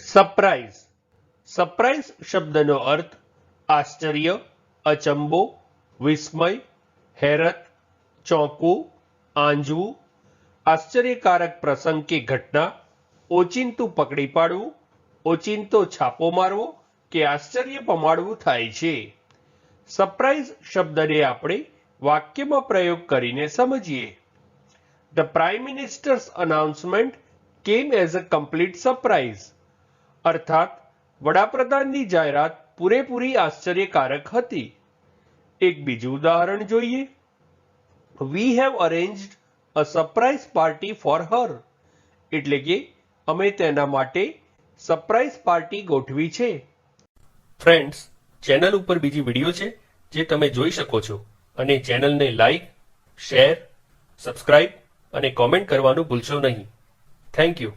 Surprise. Surprise શબ્દનો અર્થ આશ્ચર્ય, અચંબો, વિસ્મય, હેરત, ચોંકવું, આંજવું, આશ્ચર્યકારક પ્રસંગ કે ઘટના, ઓચિંતું પકડી પાડવું, ઓચિંતો છાપો મારવો કે આશ્ચર્ય પમાડવું થાય છે. સરપ્રાઈઝ શબ્દને આપણે વાક્યમાં પ્રયોગ કરીને સમજીએ. The Prime Minister's announcement came as a complete surprise. અર્થાત વડાપ્રધાનની જાહેરાત પૂરેપૂરી આશ્ચર્યકારક હતી. એક બીજું ઉદાહરણ જોઈએ. We have arranged a surprise party for her. એટલે કે અમે તેના માટે સરપ્રાઈઝ પાર્ટી ગોઠવી છે. ફ્રેન્ડ્સ, ચેનલ ઉપર બીજી વિડીયો છે જે તમે જોઈ શકો છો અને ચેનલને લાઈક, શેર, સબસ્ક્રાઇબ અને કોમેન્ટ કરવાનું ભૂલશો નહીં. Thank you.